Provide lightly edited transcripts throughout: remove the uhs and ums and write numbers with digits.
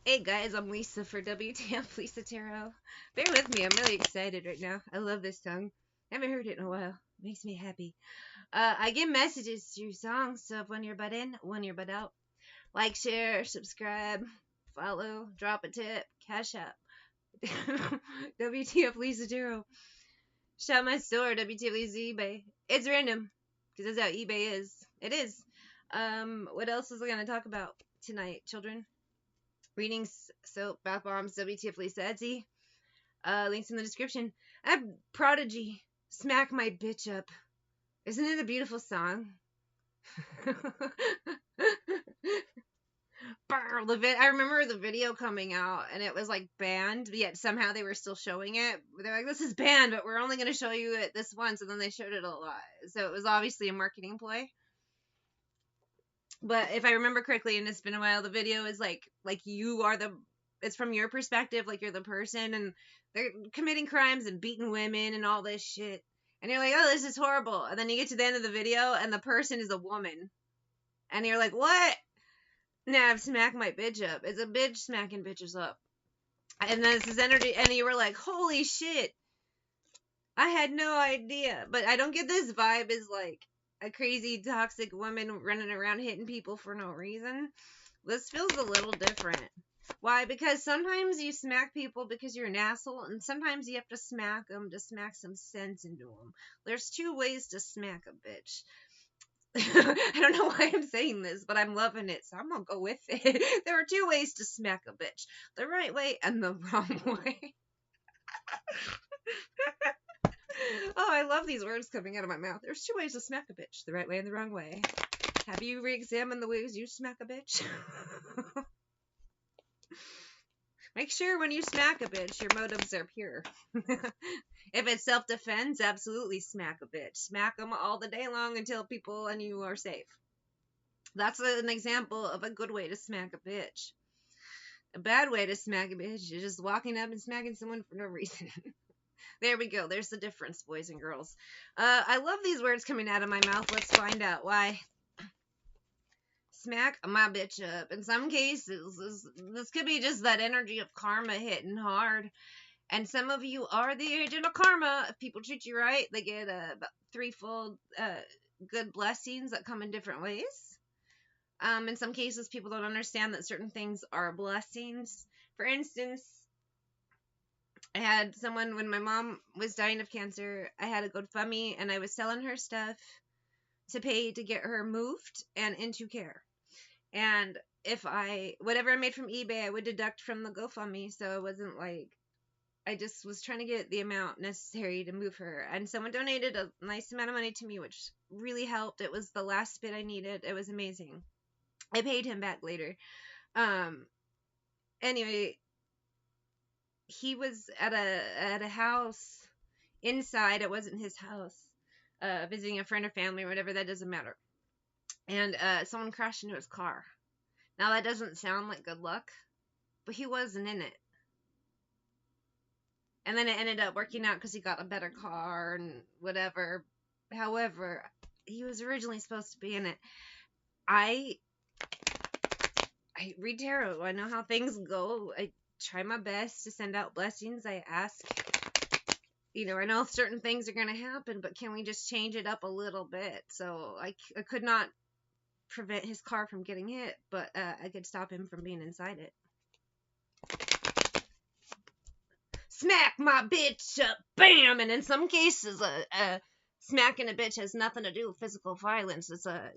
Hey guys, I'm Lisa for wtfLisa Tarot. Bear with me, I'm really excited right now. I love this song. Haven't heard it in a while. Makes me happy. I get messages through songs, so one ear butt in, one ear butt out. Like, share, subscribe, follow, drop a tip, cash up. wtfLisa Tarot. Shop my store, wtfLisa eBay. It's random, because that's how eBay is. It is. What else is I gonna talk about tonight, children? Readings, soap, bath bombs, wtfLisa Etsy. Links in the description. I have Prodigy, Smack My Bitch Up. Isn't it a beautiful song? I remember the video coming out, and it was like banned, yet somehow they were still showing it. They're like, this is banned, but we're only going to show you it this once, and then they showed it a lot. So it was obviously a marketing ploy. But if I remember correctly, and it's been a while, the video is like you are it's from your perspective, like you're the person, and they're committing crimes and beating women and all this shit. And you're like, oh, this is horrible. And then you get to the end of the video, and the person is a woman. And you're like, what? Nah, I've smacked my bitch up. It's a bitch smacking bitches up. And then it's this energy, and you were like, holy shit. I had no idea. But I don't get this vibe as like a crazy toxic woman running around hitting people for no reason. This feels a little different. Why? Because sometimes you smack people because you're an asshole, and sometimes you have to smack them to smack some sense into them. There's two ways to smack a bitch. I don't know why I'm saying this, but I'm loving it, so I'm gonna go with it. There are two ways to smack a bitch. The right way and the wrong way. Oh, I love these words coming out of my mouth. There's two ways to smack a bitch. The right way and the wrong way. Have you re-examined the ways you smack a bitch? Make sure when you smack a bitch, your motives are pure. If it's self-defense, absolutely smack a bitch. Smack them all the day long until people and you are safe. That's an example of a good way to smack a bitch. A bad way to smack a bitch is just walking up and smacking someone for no reason. There we go. There's the difference, boys and girls. I love these words coming out of my mouth. Let's find out why. Smack my bitch up. In some cases, this could be just that energy of karma hitting hard. And some of you are the agent of karma. If people treat you right, they get about threefold good blessings that come in different ways. In some cases, people don't understand that certain things are blessings. For instance, I had someone, when my mom was dying of cancer, I had a GoFundMe, and I was selling her stuff to pay to get her moved and into care. And if whatever I made from eBay, I would deduct from the GoFundMe, so it wasn't like, I just was trying to get the amount necessary to move her. And someone donated a nice amount of money to me, which really helped. It was the last bit I needed. It was amazing. I paid him back later. Anyway, he was at a house inside. It wasn't his house. Visiting a friend or family or whatever, that doesn't matter. And someone crashed into his car. Now that doesn't sound like good luck, but he wasn't in it. And then it ended up working out because he got a better car and whatever. However, he was originally supposed to be in it. I read tarot. I know how things go. I try my best to send out blessings. I ask, I know certain things are going to happen, but can we just change it up a little bit? So I could not prevent his car from getting hit, but I could stop him from being inside it. Smack my bitch up, bam! And in some cases, smacking a bitch has nothing to do with physical violence. It's a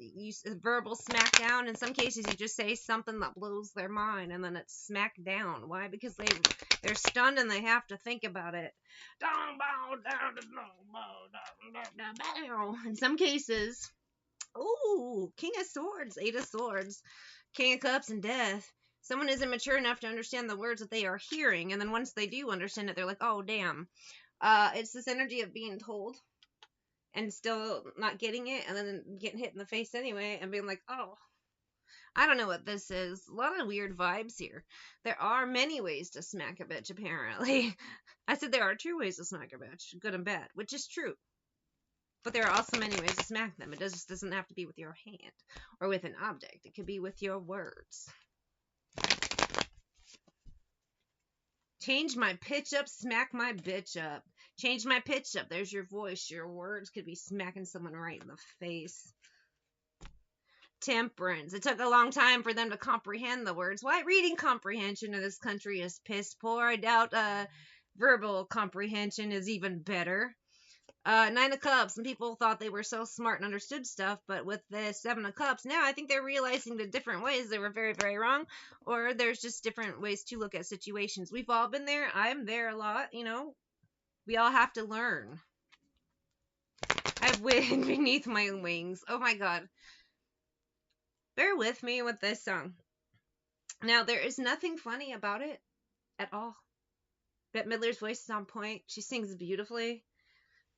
verbal smackdown. In some cases, you just say something that blows their mind, and then it's smacked down. Why? Because they're stunned and they have to think about it. In some cases, ooh, King of Swords, Eight of Swords, King of Cups, and Death. Someone isn't mature enough to understand the words that they are hearing, and then once they do understand it, they're like, oh, damn. It's this energy of being told and still not getting it, and then getting hit in the face anyway, and being like, oh, I don't know what this is. A lot of weird vibes here. There are many ways to smack a bitch, apparently. I said there are two ways to smack a bitch, good and bad, which is true. But there are also many ways to smack them. It just doesn't have to be with your hand or with an object. It could be with your words. Change my pitch up, smack my bitch up. Change my pitch up. There's your voice. Your words could be smacking someone right in the face. Temperance. It took a long time for them to comprehend the words. Why reading comprehension in this country is piss poor. I doubt verbal comprehension is even better. Nine of Cups. Some people thought they were so smart and understood stuff, but with the Seven of Cups, now I think they're realizing the different ways they were very, very wrong, or there's just different ways to look at situations. We've all been there. I'm there a lot, you know. We all have to learn. I have wind beneath my wings. Oh my god. Bear with me with this song. Now, there is nothing funny about it at all. Bette Midler's voice is on point. She sings beautifully.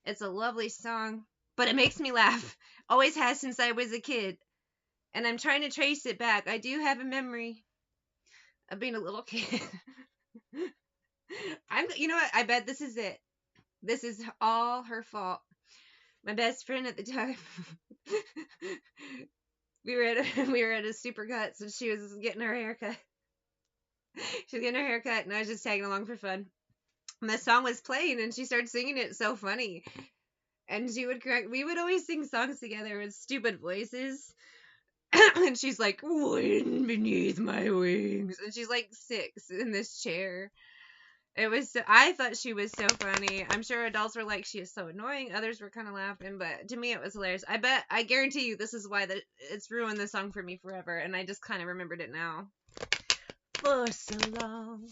It's a lovely song, but it makes me laugh. Always has since I was a kid. And I'm trying to trace it back. I do have a memory of being a little kid. You know what? I bet this is it. This is all her fault. My best friend at the time. we were at a Supercuts and she was getting her haircut. She was getting her haircut and I was just tagging along for fun. And the song was playing and she started singing it so funny. And she would correct. We would always sing songs together with stupid voices. And she's like, wind beneath my wings. And she's like 6 in this chair. It was so, I thought she was so funny. I'm sure adults were like, she is so annoying. Others were kind of laughing, but to me it was hilarious. I guarantee you this is why it's ruined the song for me forever. And I just kind of remembered it now. For so long.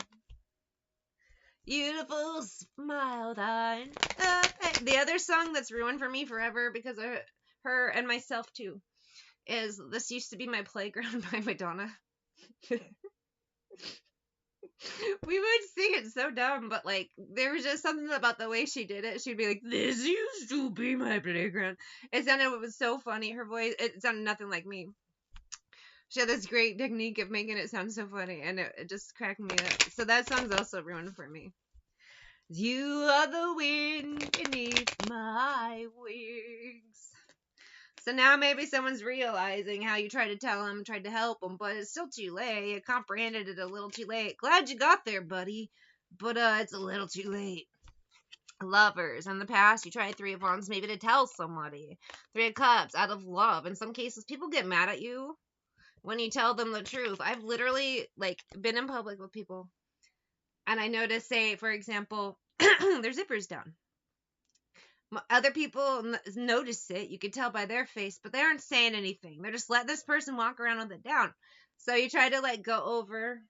Beautiful smile thine. The other song that's ruined for me forever because of her and myself too is This Used to Be My Playground by Madonna. We would sing it so dumb, but like there was just something about the way she did it. She'd be like, "This used to be my playground." It was so funny. Her voice, it sounded nothing like me. She had this great technique of making it sound so funny, and it just cracked me up. So that song's also ruined for me. You are the wind beneath my wings. So now maybe someone's realizing how you tried to tell them, tried to help them, but it's still too late. You comprehended it a little too late. Glad you got there, buddy, but it's a little too late. Lovers. In the past, you tried 3 of Wands maybe to tell somebody. 3 of Cups out of love. In some cases, people get mad at you when you tell them the truth. I've literally been in public with people and I notice, say, for example, their zipper's down. Other people notice it. You can tell by their face, but they aren't saying anything. They're just letting this person walk around with it down. So you try to go over,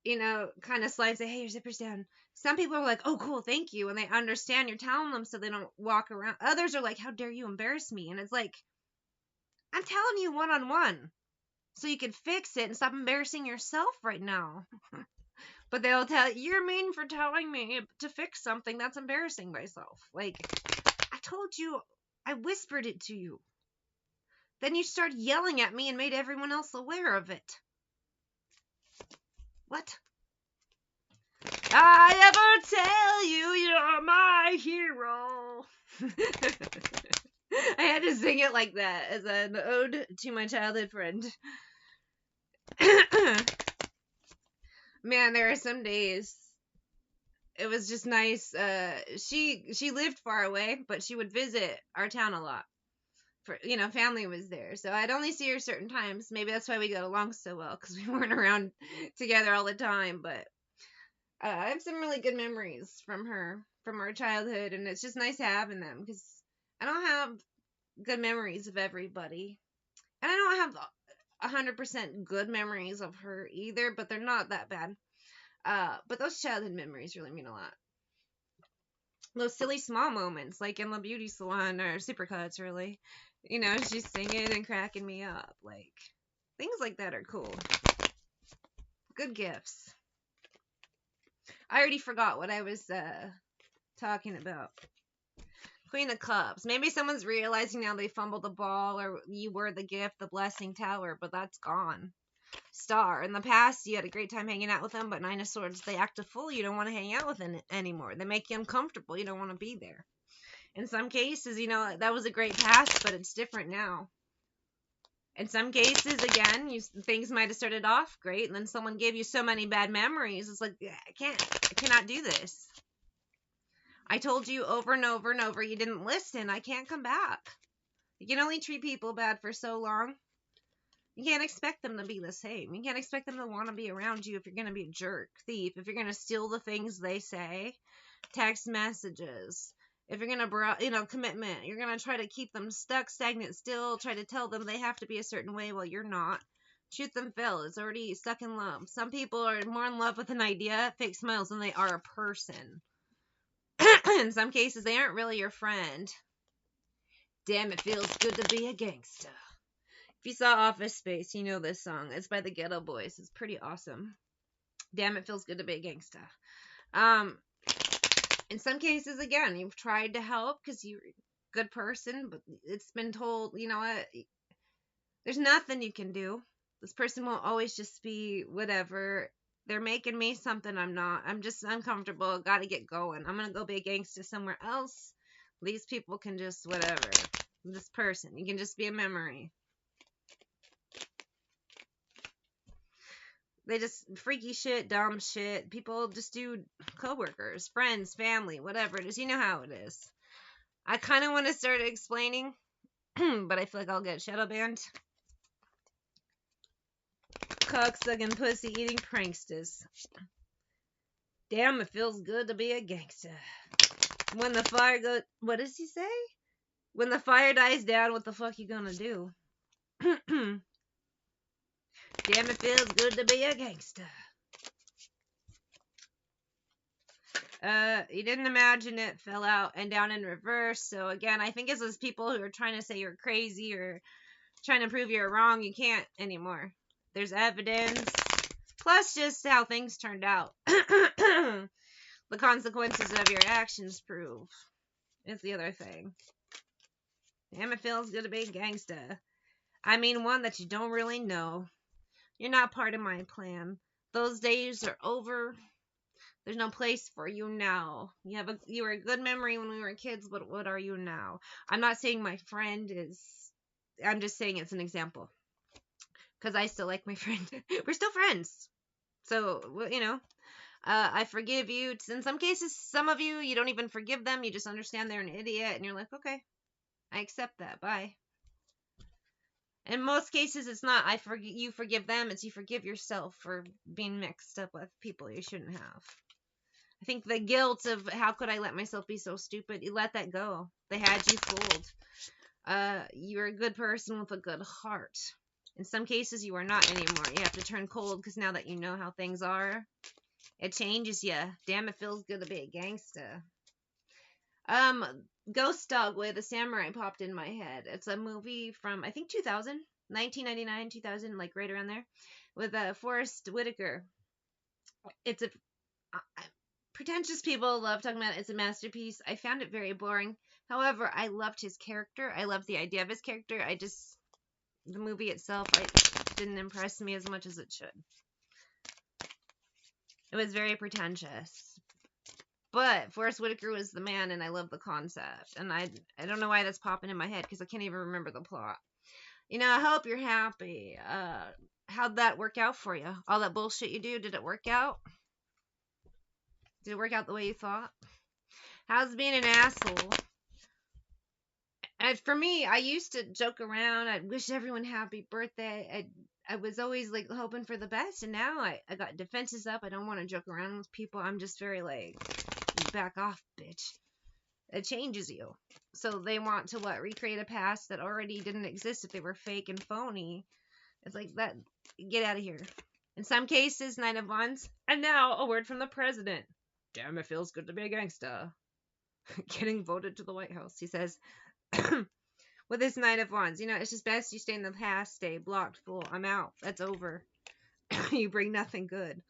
kind of slide and say, hey, your zipper's down. Some people are like, oh, cool, thank you. And they understand you're telling them so they don't walk around. Others are like, how dare you embarrass me? And it's like, I'm telling you one-on-one so you can fix it and stop embarrassing yourself right now. But they'll tell you, you're mean for telling me to fix something that's embarrassing myself. Like, I told you, I whispered it to you. Then you started yelling at me and made everyone else aware of it. What? I ever tell you you're my hero? I had to sing it like that as an ode to my childhood friend. Man, there are some days it was just nice. She lived far away, but she would visit our town a lot. For family was there, so I'd only see her certain times. Maybe that's why we got along so well, because we weren't around together all the time. But I have some really good memories from her, from our childhood, and it's just nice having them, because I don't have good memories of everybody, and I don't have 100% good memories of her either, but they're not that bad. But those childhood memories really mean a lot. Those silly small moments, like in the beauty salon or Supercuts, really. She's singing and cracking me up. Like, things like that are cool. Good gifts. I already forgot what I was talking about. Queen of Cups. Maybe someone's realizing now they fumbled the ball, or you were the gift, the blessing tower, but that's gone. Star. In the past, you had a great time hanging out with them, but 9 of Swords, they act a fool. You don't want to hang out with them anymore. They make you uncomfortable. You don't want to be there. In some cases, that was a great past, but it's different now. In some cases, again, things might have started off great, and then someone gave you so many bad memories. It's like, I cannot do this. I told you over and over and over, you didn't listen. I can't come back. You can only treat people bad for so long. You can't expect them to be the same. You can't expect them to want to be around you if you're going to be a jerk, thief, if you're going to steal the things they say, text messages. If you're going to, commitment, you're going to try to keep them stuck, stagnant still, try to tell them they have to be a certain way while you're not. Truth and fail, it's already stuck in love. Some people are more in love with an idea, fake smiles, than they are a person. In some cases, they aren't really your friend. Damn, it feels good to be a gangsta. If you saw Office Space, you know this song. It's by the Ghetto Boys. It's pretty awesome. Damn, it feels good to be a gangsta. In some cases, again, you've tried to help because you're a good person, but it's been told, you know what, there's nothing you can do. This person will always just be whatever. They're making me something I'm not. I'm just uncomfortable. Got to get going. I'm going to go be a gangster somewhere else. These people can just whatever. This person, you can just be a memory. They just freaky shit, dumb shit. People just do coworkers, friends, family, whatever it is. You know how it is. I kind of want to start explaining, but I feel like I'll get shadow banned. Cocksucking, pussy eating pranksters. Damn, it feels good to be a gangster. When the fire goes, what does he say? When the fire dies down, what the fuck you gonna do? Damn, it feels good to be a gangster. You didn't imagine it fell out and down in reverse. So again, I think it's those people who are trying to say you're crazy or trying to prove you're wrong. You can't anymore. There's evidence. Plus just how things turned out. The consequences of your actions prove. It's the other thing. Damn, it feels good to be a gangsta. I mean one that you don't really know. You're not part of my plan. Those days are over. There's no place for you now. You were a good memory when we were kids, but what are you now? I'm not saying my friend is. I'm just saying it's an example. Because I still like my friend. We're still friends. So, I forgive you. In some cases, some of you don't even forgive them. You just understand they're an idiot. And you're like, okay, I accept that. Bye. In most cases, it's not you forgive them. It's you forgive yourself for being mixed up with people you shouldn't have. I think the guilt of how could I let myself be so stupid, you let that go. They had you fooled. You're a good person with a good heart. In some cases, you are not anymore. You have to turn cold because now that you know how things are, it changes you. Damn, it feels good to be a gangsta. Ghost Dog with a Samurai popped in my head. It's a movie from, I think, 2000, 1999, 2000, like right around there, with Forrest Whitaker. It's a... pretentious people love talking about it. It's a masterpiece. I found it very boring. However, I loved his character. I loved the idea of his character. The movie itself, didn't impress me as much as it should. It was very pretentious. But Forrest Whitaker was the man, and I love the concept. And I don't know why that's popping in my head, because I can't even remember the plot. I hope you're happy. How'd that work out for you? All that bullshit you do, did it work out? Did it work out the way you thought? How's being an asshole? And for me, I used to joke around. I'd wish everyone happy birthday. I was always like hoping for the best, and now I got defenses up. I don't want to joke around with people. I'm just very like, back off, bitch. It changes you. So they want to recreate a past that already didn't exist if they were fake and phony. It's like that. Get out of here. In some cases, Nine of Wands. And now a word from the president. Damn, it feels good to be a gangsta. Getting voted to the White House. He says, with this Knight of Wands, it's just best you stay in the past, stay blocked, fool. I'm out. That's over. You bring nothing good.